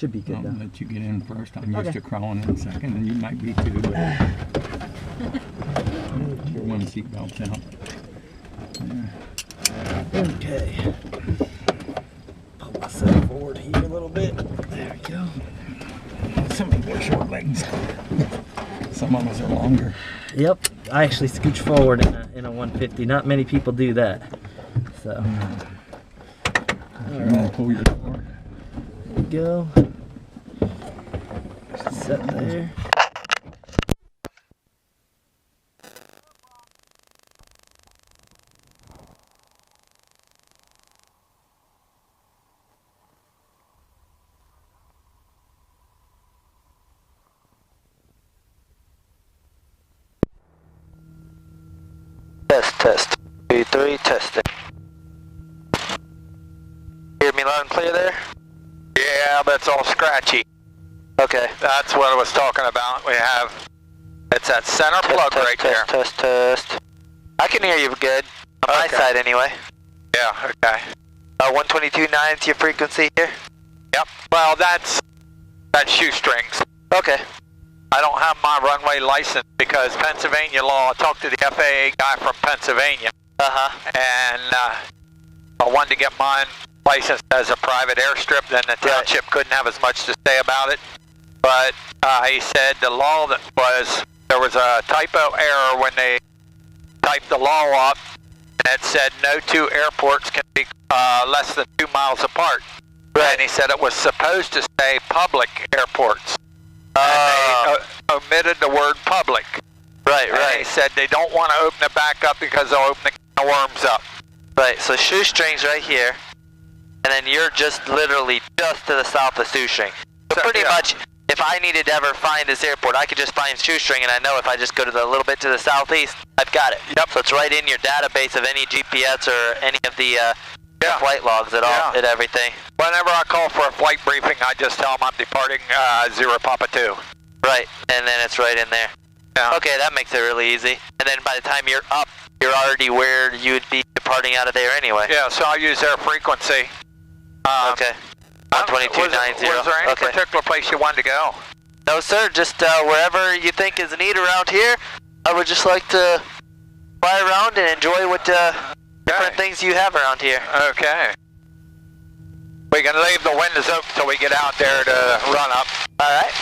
Should be good I'll though. let you get in first. I'm used to crawling in a second, and you might be too. But your one seatbelt's out. Yeah. Okay. Pull myself forward here a little bit. There we go. Some people are short legs. Some of us are longer. Yep. I actually scooch forward in a 150. Not many people do that. So. All right. Pull your door. There we go. Set there. Test. 2, 3, testing. Hear me loud and clear there? Yeah, but it's all scratchy. Okay. That's what I was talking about. We have, it's that center plug right there. Test. I can hear you good. On my side anyway. Yeah, okay. 122.9 is your frequency here? Yep. Well, that's shoestrings. Okay. I don't have my runway license because Pennsylvania law, I talked to the FAA guy from Pennsylvania. And I wanted to get mine licensed as a private airstrip, then the township couldn't have as much to say about it. But he said the law that was, there was a typo error when they typed the law up, and it said no two airports can be less than 2 miles apart. Right. And he said it was supposed to say public airports. And they omitted the word public. Right. And he said they don't want to open it back up because they'll open the can of worms up. Right, so shoestrings right here, and then you're just literally just to the south of shoestring. So pretty much, if I needed to ever find this airport, I could just find shoestring, and I know if I just go to the little bit to the southeast, I've got it. Yep. So it's right in your database of any GPS or any of the flight logs at all, at everything. Whenever I call for a flight briefing, I just tell them I'm departing 0 Papa 2. Right, and then it's right in there. Yeah. Okay, that makes it really easy. And then by the time you're up, you're already where you would be departing out of there anyway. Yeah, so I'll use their frequency. Okay. 122.90. Was there any particular place you wanted to go? No, sir. Just wherever you think is neat around here. I would just like to fly around and enjoy what different things you have around here. Okay. We can leave the windows open till we get out there to run up. All right.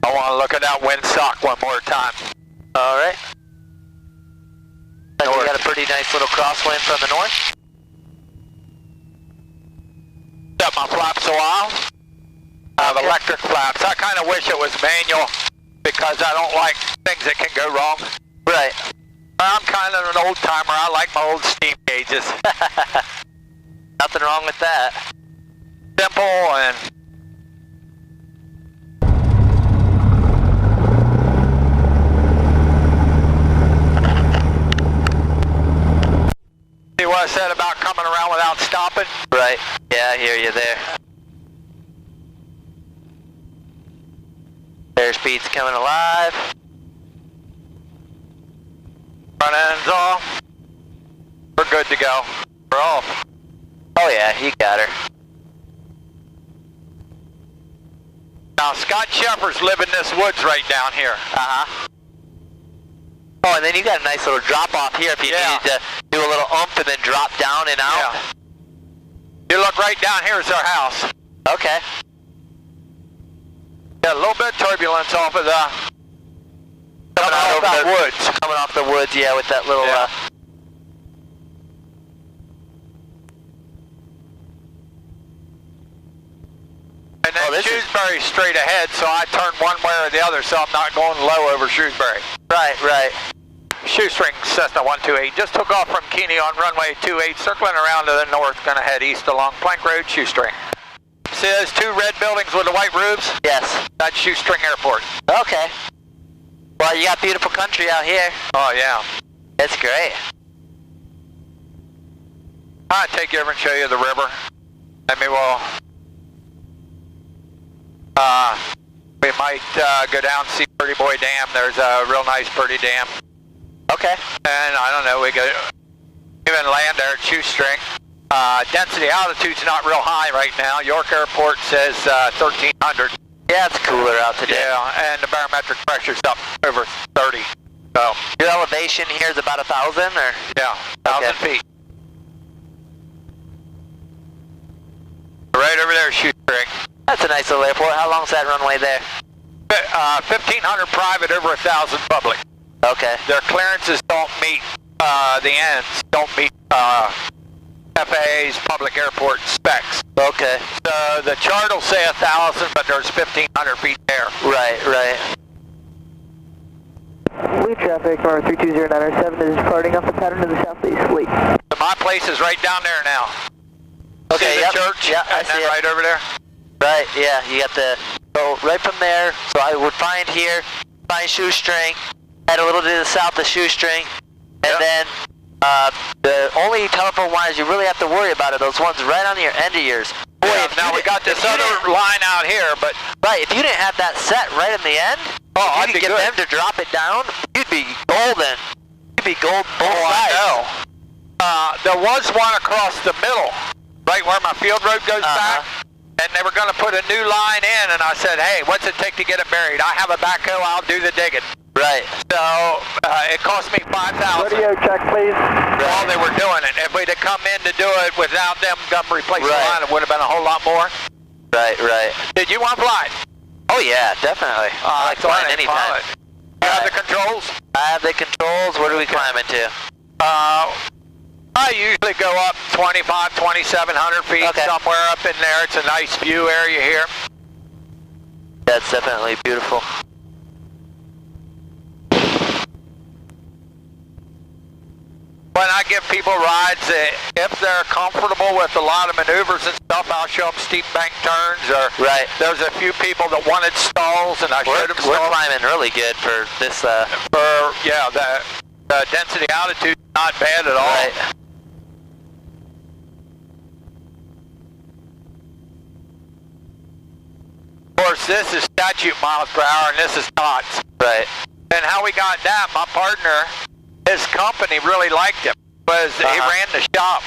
I want to look at that windsock one more time. All right. And we got a pretty nice little crosswind from the north. Set my flaps a while. I have electric flaps. I kind of wish it was manual because I don't like things that can go wrong. Right. I'm kind of an old timer. I like my old steam gauges. Nothing wrong with that. Simple and see what I said about coming around without stopping? Right. Yeah, I hear you there. Airspeed's coming alive. Front end's off. We're good to go. We're off. Oh yeah, you got her. Now Scott Shepherds live in this woods right down here. Oh, and then you got a nice little drop off here if you needed to do a little ump and then drop down and out. Yeah. You look right down here is our house. Okay. Yeah, a little bit of turbulence off of the coming off that woods. Coming off the woods, yeah, with that little And then Shrewsbury's straight ahead, so I turn one way or the other, so I'm not going low over Shrewsbury. Right. Shoestring Cessna 128 just took off from Keeney on runway 28, circling around to the north, gonna head east along Plank Road, Shoestring. See those two red buildings with the white roofs? Yes. That's Shoestring Airport. Okay. Well, you got beautiful country out here. Oh yeah. It's great. I'll take you over and show you the river. We might go down and see Pretty Boy Dam. There's a real nice pretty dam. Okay. And I don't know, we could even land there at Shoestring. Density altitude's not real high right now. York Airport says 1,300. Yeah, it's cooler out today. Yeah, and the barometric pressure's up over 30. So your elevation here is about 1,000, or? Yeah, 1,000 feet. Right over there, Shoestring. That's a nice little airport. How long's that runway there? 1,500 private, over 1,000 public. Okay. Their clearances don't meet the ends, don't meet FAA's public airport specs. Okay. So the chart will say 1,000, but there's 1,500 feet there. Right, right. Lead traffic, number 32097 is departing off the pattern to the southeast. Lead. So my place is right down there now. Okay, see the church? Yeah, I and see then it. right over there? Right, yeah, you got the, so right from there, so I would find here, find Shoestring, head a little to the south of Shoestring, and then the only telephone wires you really have to worry about are those ones right on your end of yours. Boy, Yeah, now we got this other line out here, but right, if you didn't have that set right in the end, I'd you be could get good. them to drop it down, you'd be golden. You'd be golden both sides. I know. There was one across the middle, right where my field road goes back, and they were going to put a new line in, and I said, hey, what's it take to get it buried? I have a backhoe, I'll do the digging. Right. So it cost me $5,000 Radio check, please. while they were doing it. If we'd have come in to do it without them replacing the line, it would have been a whole lot more. Right, right. Did you want to fly? Oh yeah, definitely. I like flying anytime. You have the controls? I have the controls. Where do we climb into? I usually go up 2,700 feet, somewhere up in there. It's a nice view area here. That's definitely beautiful. When I give people rides, if they're comfortable with a lot of maneuvers and stuff, I'll show them steep bank turns. Or there's a few people that wanted stalls, and I showed them stalls. We're climbing really good for this. The density altitude not bad at all. Right. Of course, this is statute miles per hour, and this is knots. Right. And how we got that, my partner, his company really liked him, because he ran the shop,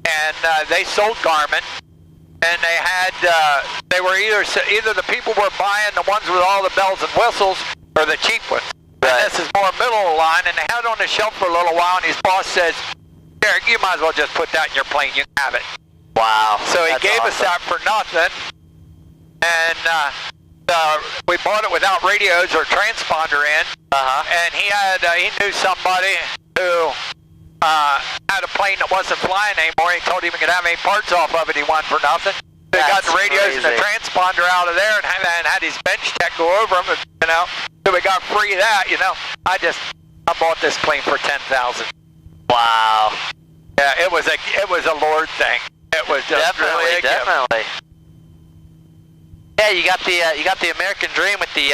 and they sold Garmin, and they had, they were either the people were buying the ones with all the bells and whistles, or the cheap ones. And this is more middle of the line, and they had it on the shelf for a little while, and his boss says, Derek, you might as well just put that in your plane, you can have it. Wow. So he gave us that for nothing, and we bought it without radios or transponder in, and he knew somebody who had a plane that wasn't flying anymore. He told him he could have any parts off of it he wanted for nothing. So he got the radios and the transponder out of there and had his bench tech go over them, you know. So we got free of that, you know. I bought this plane for $10,000. Wow. Yeah, it was a Lord thing. It was just really a gift. Yeah, you got the American dream with the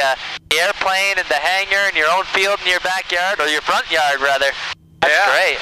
airplane and the hangar and your own field in your backyard, or your front yard rather. That's great.